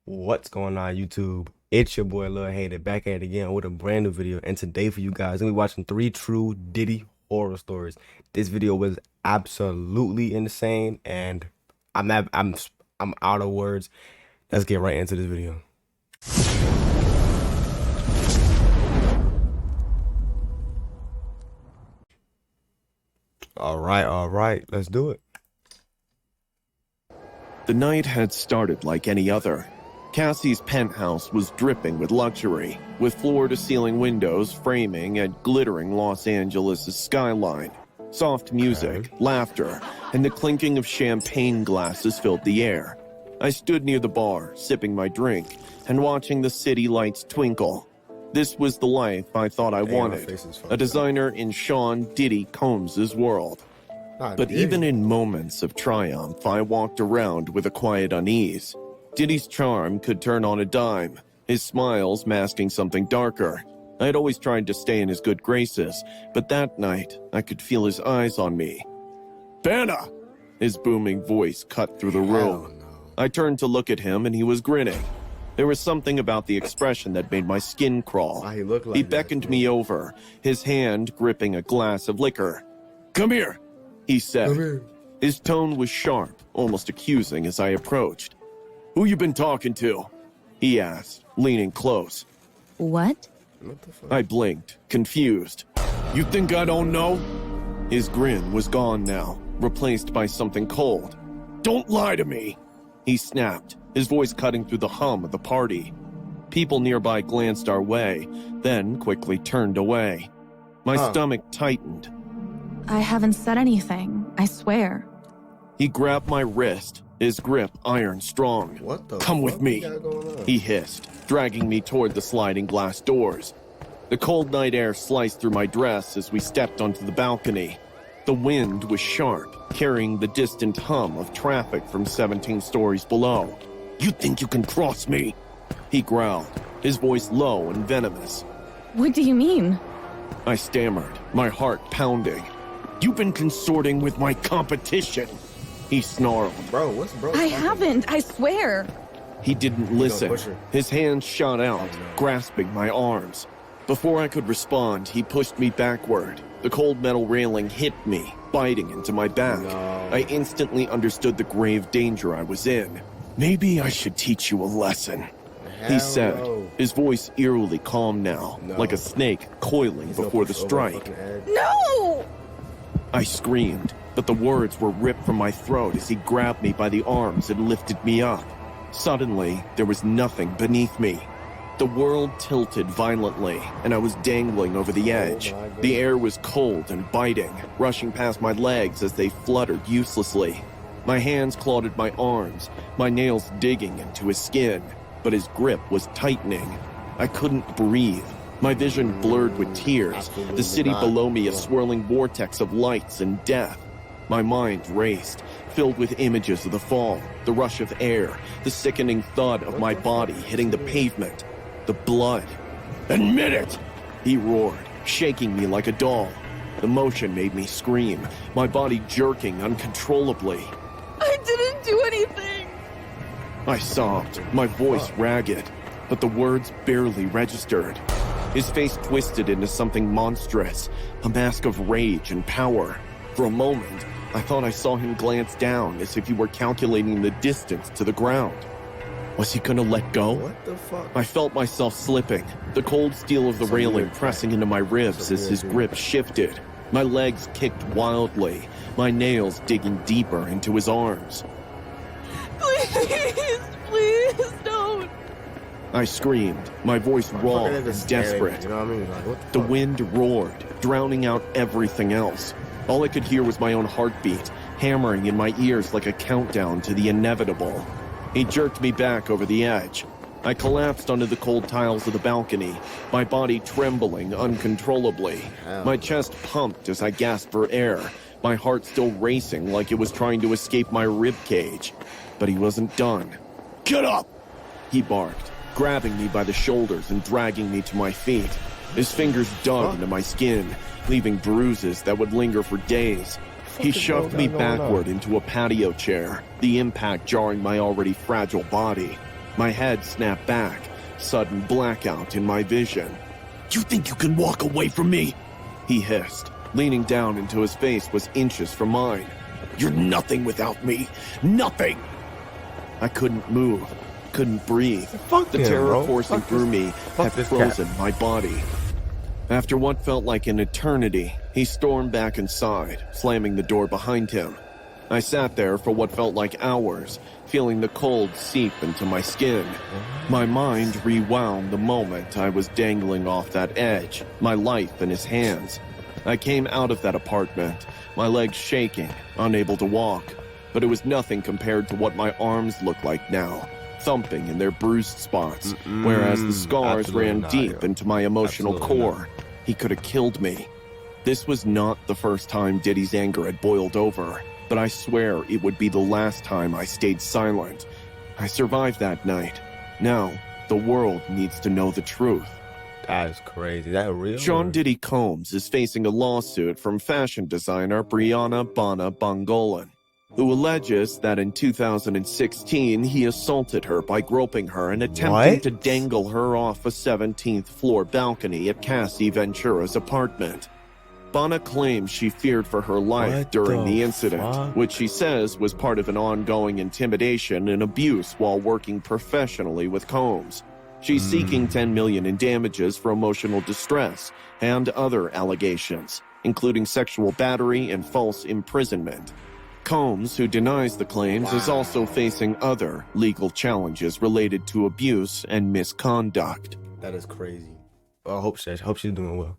What's going on, YouTube? It's your boy Lil Hater back at it again with a brand new video. And today for you guys, I'm gonna be watching 3 true Diddy horror stories. This video was absolutely insane, and I'm out of words. Let's get right into this video. All right, let's do it. The night had started like any other. Cassie's penthouse was dripping with luxury, with floor-to-ceiling windows framing a glittering Los Angeles' skyline. Soft music, laughter, and the clinking of champagne glasses filled the air. I stood near the bar, sipping my drink, and watching the city lights twinkle. This was the life I thought I wanted, a designer in Sean Diddy Combs' world. But even in moments of triumph, I walked around with a quiet unease. Diddy's charm could turn on a dime, his smiles masking something darker. I had always tried to stay in his good graces, but that night, I could feel his eyes on me. "Banna!" His booming voice cut through the room. I turned to look at him, and he was grinning. There was something about the expression that made my skin crawl. He beckoned me over, his hand gripping a glass of liquor. "Come here," he said. His tone was sharp, almost accusing as I approached. "Who you been talking to?" he asked, leaning close. What? I blinked, confused. "You think I don't know?" His grin was gone now, replaced by something cold. "Don't lie to me," he snapped, his voice cutting through the hum of the party. People nearby glanced our way, then quickly turned away. My stomach tightened. I haven't said anything, I swear. He grabbed my wrist, his grip iron strong. "Come with me," he hissed, dragging me toward the sliding glass doors. The cold night air sliced through my dress as we stepped onto the balcony. The wind was sharp, carrying the distant hum of traffic from 17 stories below. "You think you can cross me?" he growled, his voice low and venomous. What do you mean? I stammered, my heart pounding. "You've been consorting with my competition," he snarled. I haven't, I swear. He didn't listen. His hands shot out, grasping my arms. Before I could respond, he pushed me backward. The cold metal railing hit me, biting into my back. I instantly understood the grave danger I was in. "Maybe I should teach you a lesson," he said, his voice eerily calm now, like a snake coiling before the strike. No! I screamed, but the words were ripped from my throat as he grabbed me by the arms and lifted me up. Suddenly, there was nothing beneath me. The world tilted violently, and I was dangling over the edge. The air was cold and biting, rushing past my legs as they fluttered uselessly. My hands clawed at my arms, my nails digging into his skin, but his grip was tightening. I couldn't breathe. My vision blurred with tears, the city below me a swirling vortex of lights and death. My mind raced, filled with images of the fall, the rush of air, the sickening thud of my body hitting the pavement, the blood. "Admit it!" he roared, shaking me like a doll. The motion made me scream, my body jerking uncontrollably. I didn't do anything. I sobbed, my voice ragged, but the words barely registered. His face twisted into something monstrous, a mask of rage and power. For a moment, I thought I saw him glance down as if he were calculating the distance to the ground. Was he gonna let go? I felt myself slipping, the cold steel of the railing pressing into my ribs as his grip shifted. My legs kicked wildly, my nails digging deeper into his arms. Please, please don't. I screamed, my voice raw and desperate. The wind roared, drowning out everything else. All I could hear was my own heartbeat, hammering in my ears like a countdown to the inevitable. He jerked me back over the edge. I collapsed onto the cold tiles of the balcony, my body trembling uncontrollably. My chest pumped as I gasped for air, my heart still racing like it was trying to escape my rib cage. But he wasn't done. "Get up!" he barked, grabbing me by the shoulders and dragging me to my feet. His fingers dug into my skin, leaving bruises that would linger for days. He shoved me backward into a patio chair, the impact jarring my already fragile body. My head snapped back, sudden blackout in my vision. "You think you can walk away from me?" he hissed. Leaning down into his face was inches from mine. "You're nothing without me. Nothing!" I couldn't move, couldn't breathe. Fuck The him, terror bro. coursing Fuck through this- me fuck had this frozen cat. my body. After what felt like an eternity, he stormed back inside, slamming the door behind him. I sat there for what felt like hours, feeling the cold seep into my skin. My mind rewound the moment I was dangling off that edge, my life in his hands. I came out of that apartment, my legs shaking, unable to walk, but it was nothing compared to what my arms looked like now, thumping in their bruised spots, whereas the scars Absolutely ran not, deep yo. into my emotional Absolutely core. He could have killed me. This was not the first time Diddy's anger had boiled over, but I swear it would be the last time I stayed silent. I survived that night. Now, the world needs to know the truth. That is crazy. That real? Sean Diddy Combs is facing a lawsuit from fashion designer Brianna Bana Bongolan, who alleges that in 2016 he assaulted her by groping her and attempting What? to dangle her off a 17th floor balcony at Cassie Ventura's apartment. Bana claims she feared for her life What during the the incident, fuck? which she says was part of an ongoing intimidation and abuse while working professionally with Combs. She's seeking $10 million in damages for emotional distress and other allegations, including sexual battery and false imprisonment. Combs, who denies the claims, is also facing other legal challenges related to abuse and misconduct. That is crazy. Well, I hope she's doing well.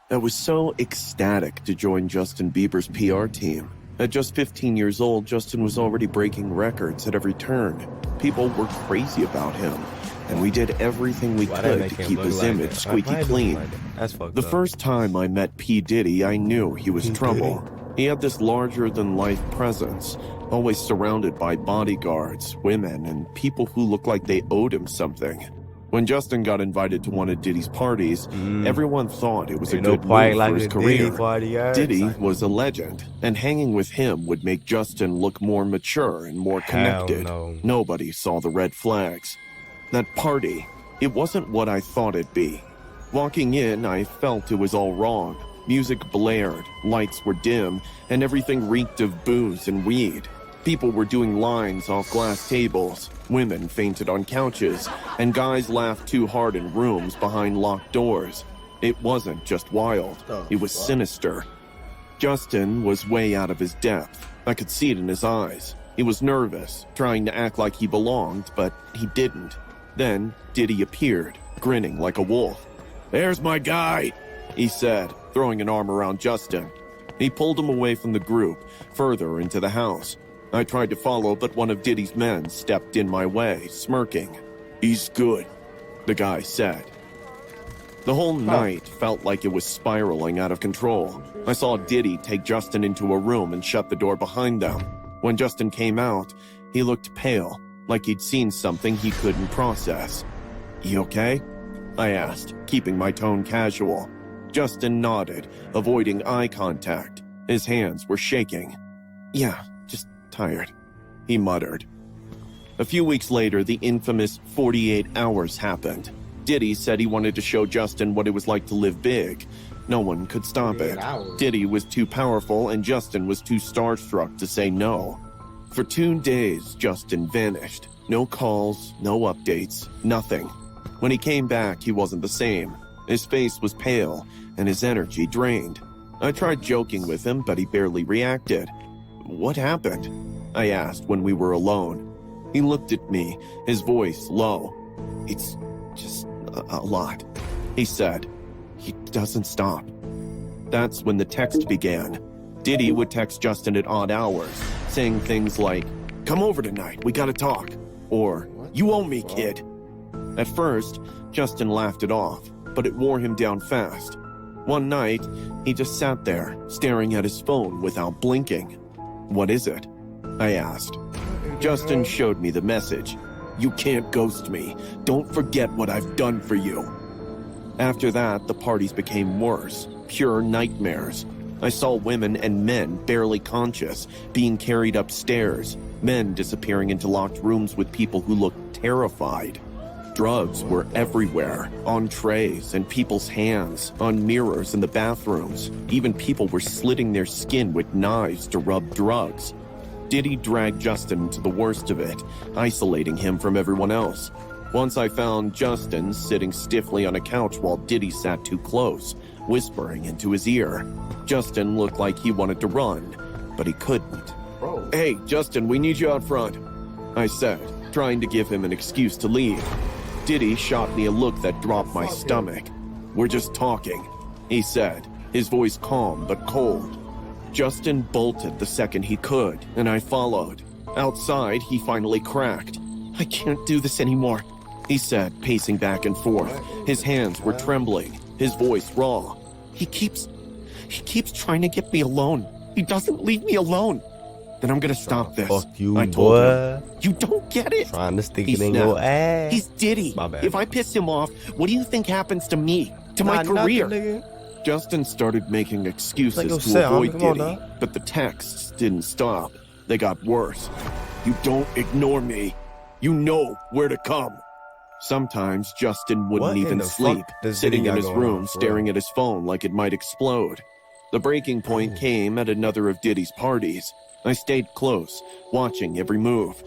I was so ecstatic to join Justin Bieber's PR team. At just 15 years old, Justin was already breaking records at every turn. People were crazy about him, and we did everything we Why they could make to him keep look his like image that? squeaky Why they do clean. him like that? That's fucked The up. first time I met P. Diddy, I knew he was P. trouble. He had this larger-than-life presence, always surrounded by bodyguards, women, and people who looked like they owed him something. When Justin got invited to one of Diddy's parties, everyone thought it was a Ain't no good party move like for his a career. Diddy party, yeah. Diddy was a legend, and hanging with him would make Justin look more mature and more Hell connected. no. Nobody saw the red flags. That party, it wasn't what I thought it'd be. Walking in, I felt it was all wrong. Music blared, lights were dim, and everything reeked of booze and weed. People were doing lines off glass tables, women fainted on couches, and guys laughed too hard in rooms behind locked doors. It wasn't just wild, it was sinister. Justin was way out of his depth. I could see it in his eyes. He was nervous, trying to act like he belonged, but he didn't. Then Diddy appeared, grinning like a wolf. "There's my guy," he said, throwing an arm around Justin. He pulled him away from the group, further into the house. I tried to follow, but one of Diddy's men stepped in my way, smirking. "He's good," the guy said. The whole night felt like it was spiraling out of control. I saw Diddy take Justin into a room and shut the door behind them. When Justin came out, he looked pale, like he'd seen something he couldn't process. "You okay?" I asked, keeping my tone casual. Justin nodded, avoiding eye contact. His hands were shaking. "Yeah, just tired," he muttered. A few weeks later, the infamous 48 hours happened. Diddy said he wanted to show Justin what it was like to live big. No one could stop it. Diddy was too powerful and Justin was too starstruck to say no. For 2 days, Justin vanished. No calls, no updates, nothing. When he came back, he wasn't the same. His face was pale and his energy drained. I tried joking with him, but he barely reacted. "What happened?" I asked when we were alone. He looked at me, his voice low. "It's just a lot," he said. "He doesn't stop." That's when the text began. Diddy would text Justin at odd hours, saying things like, "Come over tonight, we gotta talk," or "You owe me, kid." At first, Justin laughed it off, but it wore him down fast. One night, he just sat there, staring at his phone without blinking. "What is it?" I asked. Justin showed me the message. "You can't ghost me. Don't forget what I've done for you." After that, the parties became worse, pure nightmares. I saw women and men barely conscious, being carried upstairs, men disappearing into locked rooms with people who looked terrified. Drugs were everywhere, on trays, in people's hands, on mirrors in the bathrooms. Even people were slitting their skin with knives to rub drugs. Diddy dragged Justin into the worst of it, isolating him from everyone else. Once I found Justin sitting stiffly on a couch while Diddy sat too close, whispering into his ear. Justin looked like he wanted to run, but he couldn't. Bro. "Hey, Justin, we need you out front," I said, trying to give him an excuse to leave. Diddy shot me a look that dropped my stomach. "We're just talking," he said, his voice calm but cold. Justin bolted the second he could, and I followed. Outside, he finally cracked. "I can't do this anymore," he said, pacing back and forth. His hands were trembling, his voice raw. He keeps trying to get me alone. He doesn't leave me alone. "Then I'm gonna stop this," Fuck you, I told boy. him. "You don't get it." Trying to stick He it in snapped. your ass. "He's Diddy. My bad. If I piss him off, what do you think happens to me? To my Nah, career?" nothing, nigga. Justin started making excuses Like, yo, to say, homie, avoid come on, Diddy, dog. but the texts didn't stop. They got worse. "You don't ignore me. You know where to come." Sometimes Justin wouldn't What in even the sleep, fuck does sitting Diddy in got his going room on, for staring real? at his phone like it might explode. The breaking point came at another of Diddy's parties. I stayed close, watching every move.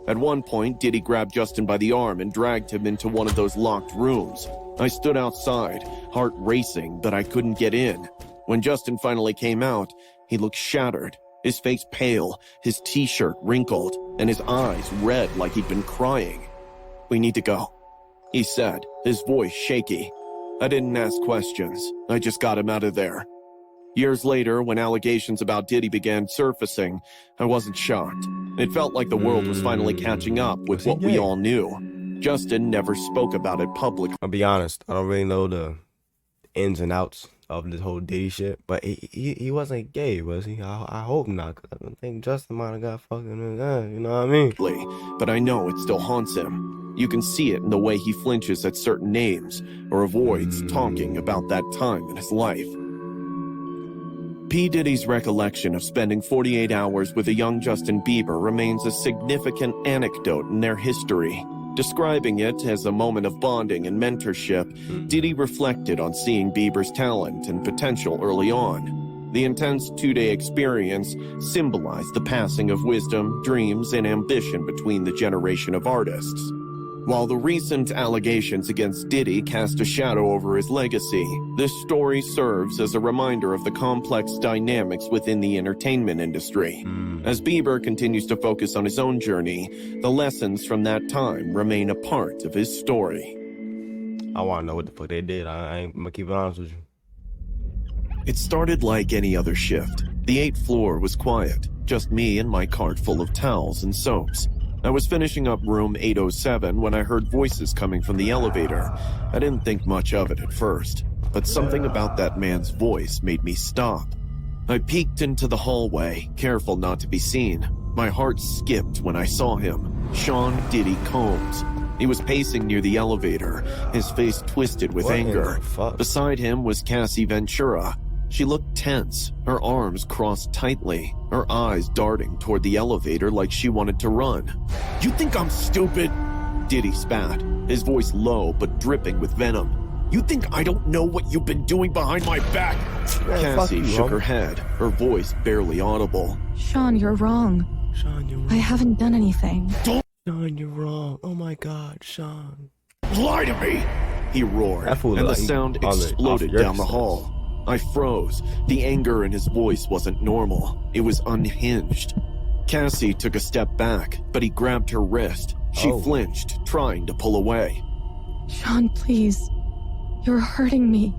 At one point, Diddy grabbed Justin by the arm and dragged him into one of those locked rooms. I stood outside, heart racing, but I couldn't get in. When Justin finally came out, he looked shattered, his face pale, his t-shirt wrinkled, and his eyes red like he'd been crying. "We need to go," he said, his voice shaky. I didn't ask questions. I just got him out of there. Years later, when allegations about Diddy began surfacing, I wasn't shocked. It felt like the world was finally catching up with Was he what we gay? all knew. Justin never spoke about it publicly. I'll be honest, I don't really know the ins and outs of this whole Diddy shit, but he wasn't gay, was he? I hope not, 'cause I don't think Justin might have got fucking, you know what I mean? But I know it still haunts him. You can see it in the way he flinches at certain names or avoids talking about that time in his life. P. Diddy's recollection of spending 48 hours with a young Justin Bieber remains a significant anecdote in their history. Describing it as a moment of bonding and mentorship, Diddy reflected on seeing Bieber's talent and potential early on. The intense two-day experience symbolized the passing of wisdom, dreams, and ambition between the generation of artists. While the recent allegations against Diddy cast a shadow over his legacy, this story serves as a reminder of the complex dynamics within the entertainment industry. As Bieber continues to focus on his own journey, the lessons from that time remain a part of his story. I want to know what the fuck they did. I'm gonna keep it honest with you. It started like any other shift. The 8th floor was quiet, just me and my cart full of towels and soaps. I was finishing up room 807 when I heard voices coming from the elevator. I didn't think much of it at first, but something about that man's voice made me stop. I peeked into the hallway, careful not to be seen. My heart skipped when I saw him, Sean Diddy Combs. He was pacing near the elevator, his face twisted with What in anger. the fuck? Beside him was Cassie Ventura. She looked tense, her arms crossed tightly, her eyes darting toward the elevator like she wanted to run. "You think I'm stupid?" Diddy spat, his voice low but dripping with venom. "You think I don't know what you've been doing behind my back?" Man, fuck Cassie you, shook homie. her head, her voice barely audible. Sean, you're wrong. Sean, you're I wrong. haven't done anything. Sean, you're wrong. Oh my God, Sean. "Lie to me!" he roared, That fool and the like sound on the- exploded off your down the side. hall. I froze. The anger in his voice wasn't normal. It was unhinged. Cassie took a step back, but he grabbed her wrist. She Oh. flinched, trying to pull away. Sean, please. You're hurting me.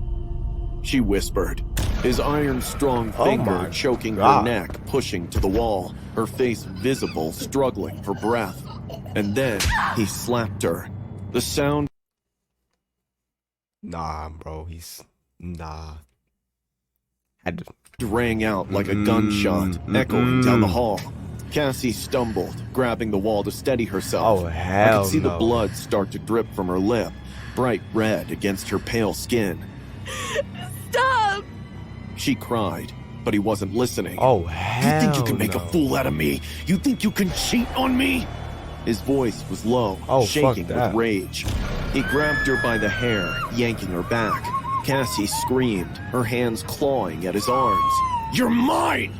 She whispered, his iron-strong Oh finger my choking her God. neck, pushing to the wall, her face visible, struggling for breath. And then he slapped her. The sound Nah, bro. Nah. Had to. rang out like a gunshot, echoing down the hall. Cassie stumbled, grabbing the wall to steady herself. Oh, I hell could see the no. blood start to drip from her lip, bright red against her pale skin. Stop! She cried, but he wasn't listening. Oh, "You hell think you can make no. a fool out of me? You think you can cheat on me?" His voice was low, Oh, shaking fuck with that. rage. He grabbed her by the hair, yanking her back. Cassie screamed, her hands clawing at his arms. "You're mine!"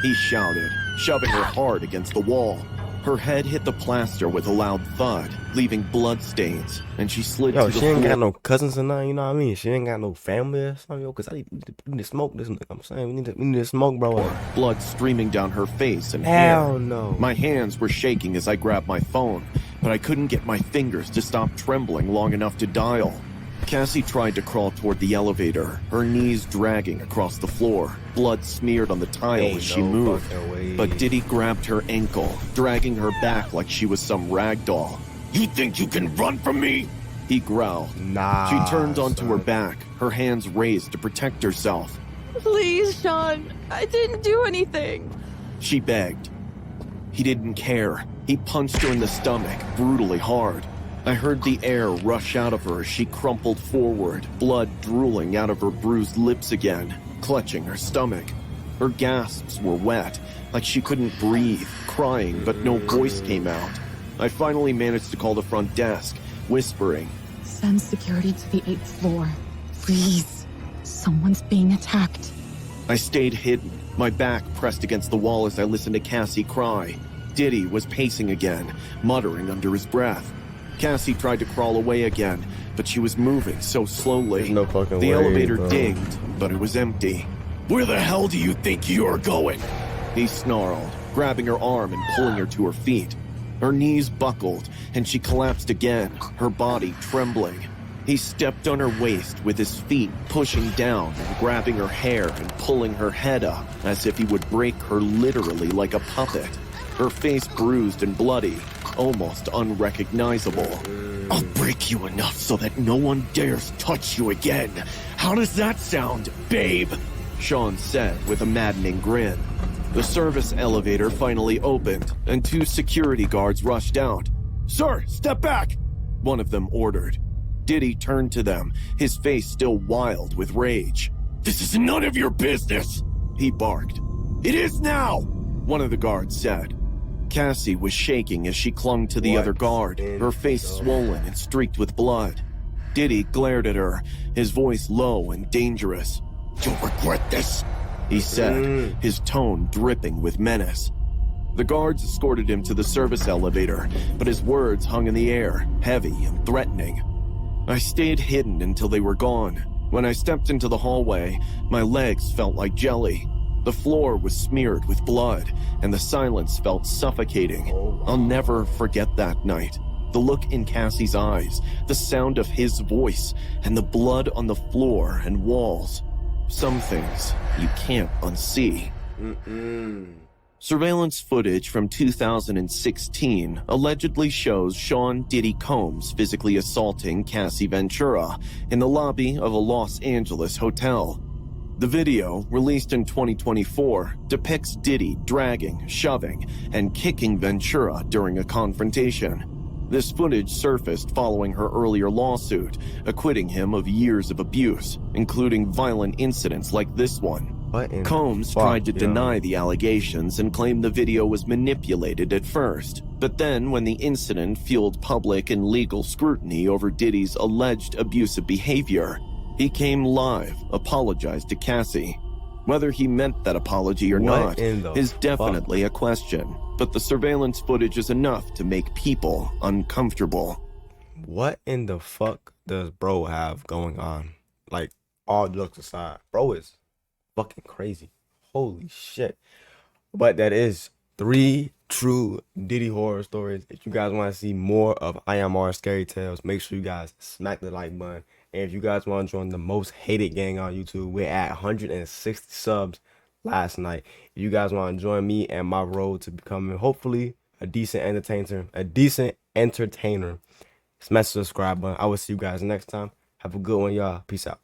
he shouted, shoving her hard against the wall. Her head hit the plaster with a loud thud, leaving blood stains, and she slid Yo, to the she ain't floor. got no cousins or nothing, you know what I mean? She ain't got no family or something, yo, because we need to smoke this nigga. I'm saying we need to smoke, bro. Blood streaming down her face and Hell hair. no. My hands were shaking as I grabbed my phone, but I couldn't get my fingers to stop trembling long enough to dial. Cassie tried to crawl toward the elevator, her knees dragging across the floor, blood smeared on the tile Ain't as she no moved. fucking way. But Diddy grabbed her ankle, dragging her back like she was some rag doll. "You think you can run from me?" he growled. Nah. She turned onto her son. back, her hands raised to protect herself. Please, Sean. I didn't do anything. She begged. He didn't care. He punched her in the stomach, brutally hard. I heard the air rush out of her as she crumpled forward, blood drooling out of her bruised lips again, clutching her stomach. Her gasps were wet, like she couldn't breathe, crying, but no voice came out. I finally managed to call the front desk, whispering, Send security to the 8th floor. Please. Someone's being attacked. I stayed hidden, my back pressed against the wall as I listened to Cassie cry. Diddy was pacing again, muttering under his breath. Cassie tried to crawl away again, but she was moving so slowly. There's no fucking The way, elevator bro. dinged, but it was empty. "Where the hell do you think you're going?" he snarled, grabbing her arm and pulling her to her feet. Her knees buckled, and she collapsed again, her body trembling. He stepped on her waist with his feet, pushing down and grabbing her hair and pulling her head up as if he would break her literally like a puppet. Her face bruised and bloody, almost unrecognizable. "I'll break you enough so that no one dares touch you again. How does that sound, babe?" Sean said with a maddening grin. The service elevator finally opened, and 2 security guards rushed out. "Sir, step back!" one of them ordered. Diddy turned to them, his face still wild with rage. "This is none of your business!" he barked. "It is now!" one of the guards said. Cassie was shaking as she clung to the What other guard, in her face the- swollen and streaked with blood. Diddy glared at her, his voice low and dangerous. "You'll regret this," he said, his tone dripping with menace. The guards escorted him to the service elevator, but his words hung in the air, heavy and threatening. I stayed hidden until they were gone. When I stepped into the hallway, my legs felt like jelly. The floor was smeared with blood, and the silence felt suffocating. I'll never forget that night. The look in Cassie's eyes, the sound of his voice, and the blood on the floor and walls. Some things you can't unsee. Surveillance footage from 2016 allegedly shows Sean Diddy Combs physically assaulting Cassie Ventura in the lobby of a Los Angeles hotel. The video, released in 2024, depicts Diddy dragging, shoving, and kicking Ventura during a confrontation. This footage surfaced following her earlier lawsuit, acquitting him of years of abuse, including violent incidents like this one. What in Combs the fuck, tried to yo? deny the allegations and claimed the video was manipulated at first. But then, when the incident fueled public and legal scrutiny over Diddy's alleged abusive behavior, he came live, apologized to Cassie. Whether he meant that apology or What not in the is fuck? definitely a question. But the surveillance footage is enough to make people uncomfortable. What in the fuck does bro have going on? Like, all jokes aside, bro is fucking crazy. Holy shit. But that is 3 true Diddy horror stories. If you guys want to see more of IMR Scary Tales, make sure you guys smack the like button. And if you guys want to join the most hated gang on YouTube, we're at 160 subs last night. If you guys want to join me and my road to becoming hopefully a decent entertainer, smash the subscribe button. I will see you guys next time. Have a good one, y'all. Peace out.